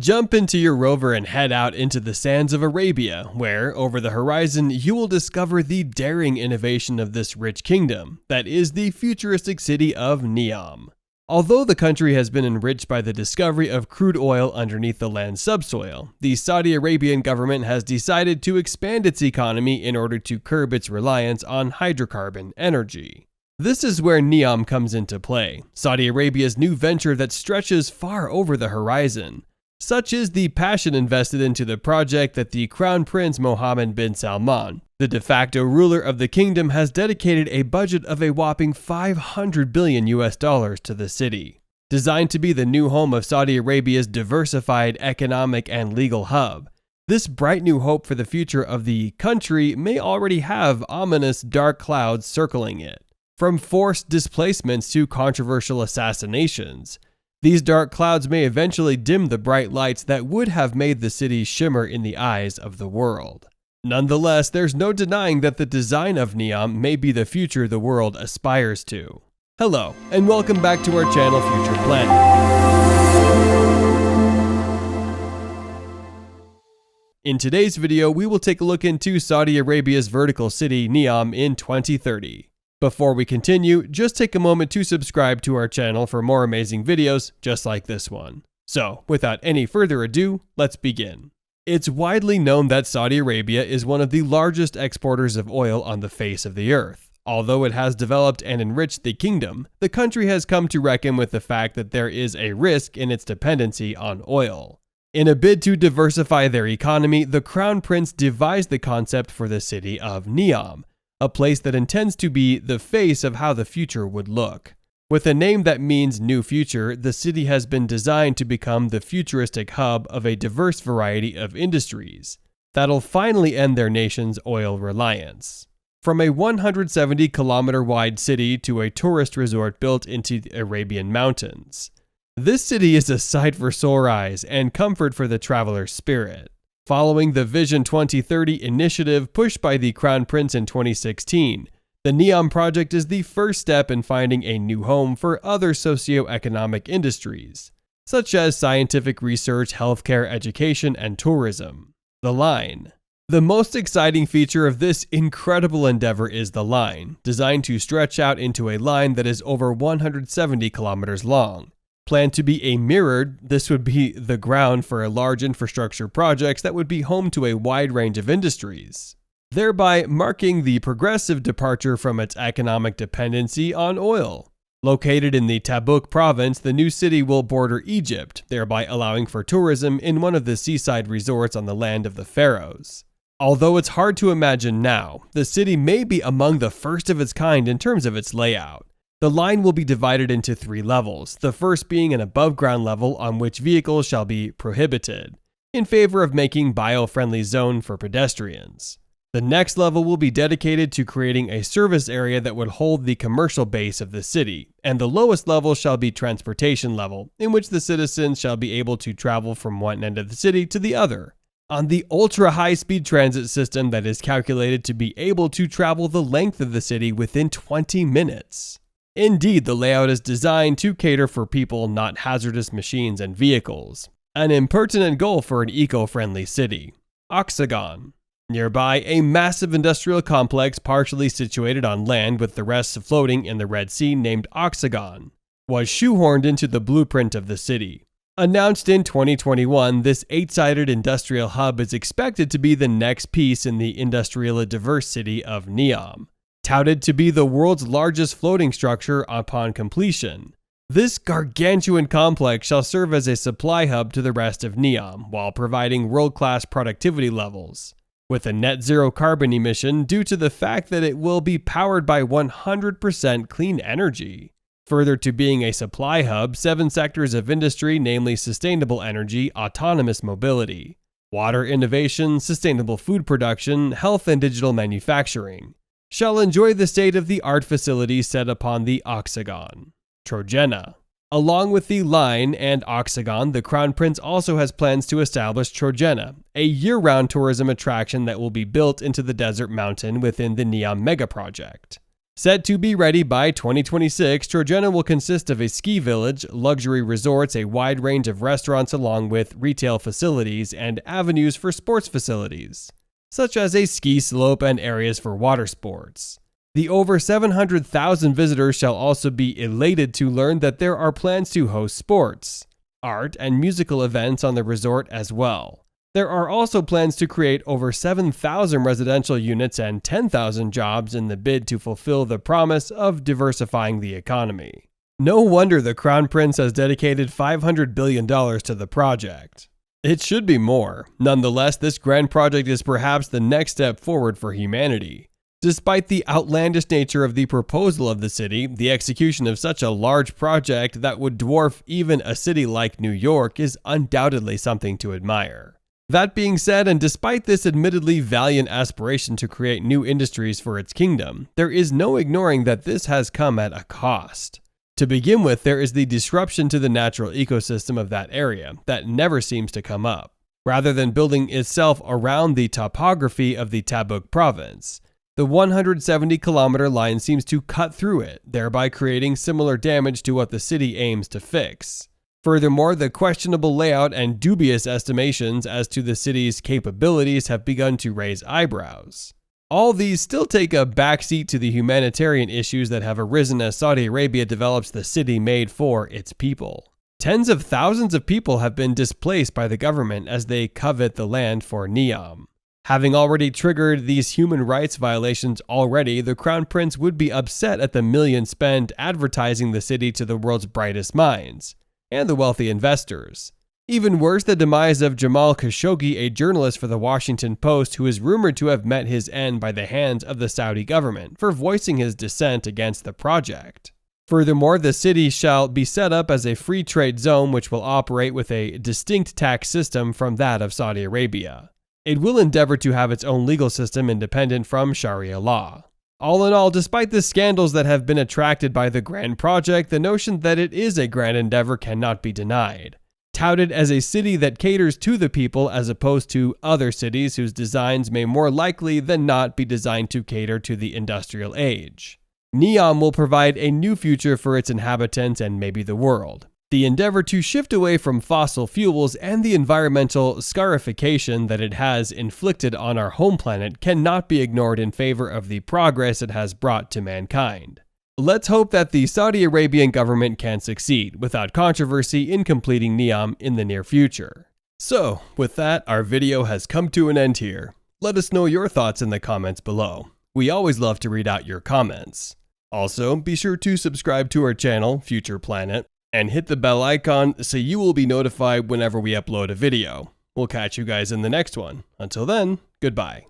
Jump into your rover and head out into the sands of Arabia, where, over the horizon, you will discover the daring innovation of this rich kingdom, that is the futuristic city of Neom. Although the country has been enriched by the discovery of crude oil underneath the land's subsoil, the Saudi Arabian government has decided to expand its economy in order to curb its reliance on hydrocarbon energy. This is where Neom comes into play, Saudi Arabia's new venture that stretches far over the horizon. Such is the passion invested into the project that the Crown Prince Mohammed bin Salman, the de facto ruler of the kingdom, has dedicated a budget of a whopping $500 billion to the city. Designed to be the new home of Saudi Arabia's diversified economic and legal hub, this bright new hope for the future of the country may already have ominous dark clouds circling it. From forced displacements to controversial assassinations, these dark clouds may eventually dim the bright lights that would have made the city shimmer in the eyes of the world. Nonetheless, there's no denying that the design of Neom may be the future the world aspires to. Hello, and welcome back to our channel Future Planet. In today's video, we will take a look into Saudi Arabia's vertical city Neom in 2030. Before we continue, just take a moment to subscribe to our channel for more amazing videos just like this one. So, without any further ado, let's begin. It's widely known that Saudi Arabia is one of the largest exporters of oil on the face of the earth. Although it has developed and enriched the kingdom, the country has come to reckon with the fact that there is a risk in its dependency on oil. In a bid to diversify their economy, the Crown Prince devised the concept for the city of Neom, a place that intends to be the face of how the future would look. With a name that means new future, the city has been designed to become the futuristic hub of a diverse variety of industries that'll finally end their nation's oil reliance. From a 170-kilometer wide city to a tourist resort built into the Arabian mountains, this city is a sight for sore eyes and comfort for the traveler's spirit. Following the Vision 2030 initiative pushed by the Crown Prince in 2016, the Neom project is the first step in finding a new home for other socio-economic industries, such as scientific research, healthcare, education, and tourism. The Line. The most exciting feature of this incredible endeavor is the line, designed to stretch out into a line that is over 170 kilometers long. Planned to be a mirrored, this would be the ground for large infrastructure projects that would be home to a wide range of industries, thereby marking the progressive departure from its economic dependency on oil. Located in the Tabuk province, the new city will border Egypt, thereby allowing for tourism in one of the seaside resorts on the land of the pharaohs. Although it's hard to imagine now, the city may be among the first of its kind in terms of its layout. The line will be divided into 3 levels, the first being an above-ground level on which vehicles shall be prohibited, in favor of making bio-friendly zone for pedestrians. The next level will be dedicated to creating a service area that would hold the commercial base of the city, and the lowest level shall be transportation level, in which the citizens shall be able to travel from one end of the city to the other, on the ultra-high-speed transit system that is calculated to be able to travel the length of the city within 20 minutes. Indeed, the layout is designed to cater for people, not hazardous machines and vehicles. An impertinent goal for an eco-friendly city. Oxagon. Nearby, a massive industrial complex partially situated on land with the rest floating in the Red Sea named Oxagon was shoehorned into the blueprint of the city. Announced in 2021, this 8-sided industrial hub is expected to be the next piece in the industrially diverse city of Neom. Touted to be the world's largest floating structure upon completion, this gargantuan complex shall serve as a supply hub to the rest of Neom while providing world-class productivity levels, with a net zero carbon emission due to the fact that it will be powered by 100% clean energy. Further to being a supply hub, 7 sectors of industry, namely sustainable energy, autonomous mobility, water innovation, sustainable food production, health and digital manufacturing, shall enjoy the state-of-the-art facilities set upon the Oxagon. Trojena. Along with the Line and Oxagon, the Crown Prince also has plans to establish Trojena, a year-round tourism attraction that will be built into the desert mountain within the Neom mega project. Set to be ready by 2026, Trojena will consist of a ski village, luxury resorts, a wide range of restaurants along with retail facilities and avenues for sports facilities, such as a ski slope and areas for water sports. The over 700,000 visitors shall also be elated to learn that there are plans to host sports, art, and musical events on the resort as well. There are also plans to create over 7,000 residential units and 10,000 jobs in the bid to fulfill the promise of diversifying the economy. No wonder the Crown Prince has dedicated $500 billion to the project. It should be more. Nonetheless, this grand project is perhaps the next step forward for humanity. Despite the outlandish nature of the proposal of the city, the execution of such a large project that would dwarf even a city like New York is undoubtedly something to admire. That being said, and despite this admittedly valiant aspiration to create new industries for its kingdom, there is no ignoring that this has come at a cost. To begin with, there is the disruption to the natural ecosystem of that area that never seems to come up, rather than building itself around the topography of the Tabuk province. The 170-kilometer line seems to cut through it, thereby creating similar damage to what the city aims to fix. Furthermore, the questionable layout and dubious estimations as to the city's capabilities have begun to raise eyebrows. All these still take a backseat to the humanitarian issues that have arisen as Saudi Arabia develops the city made for its people. Tens of thousands of people have been displaced by the government as they covet the land for Neom. Having already triggered these human rights violations already, the Crown Prince would be upset at the millions spent advertising the city to the world's brightest minds and the wealthy investors. Even worse, the demise of Jamal Khashoggi, a journalist for the Washington Post who is rumored to have met his end by the hands of the Saudi government for voicing his dissent against the project. Furthermore, the city shall be set up as a free trade zone which will operate with a distinct tax system from that of Saudi Arabia. It will endeavor to have its own legal system independent from Sharia law. All in all, despite the scandals that have been attracted by the grand project, the notion that it is a grand endeavor cannot be denied. Touted as a city that caters to the people as opposed to other cities whose designs may more likely than not be designed to cater to the industrial age. Neom will provide a new future for its inhabitants and maybe the world. The endeavor to shift away from fossil fuels and the environmental scarification that it has inflicted on our home planet cannot be ignored in favor of the progress it has brought to mankind. Let's hope that the Saudi Arabian government can succeed without controversy in completing Neom in the near future. So, with that, our video has come to an end here. Let us know your thoughts in the comments below. We always love to read out your comments. Also, be sure to subscribe to our channel, Future Planet, and hit the bell icon so you will be notified whenever we upload a video. We'll catch you guys in the next one. Until then, goodbye.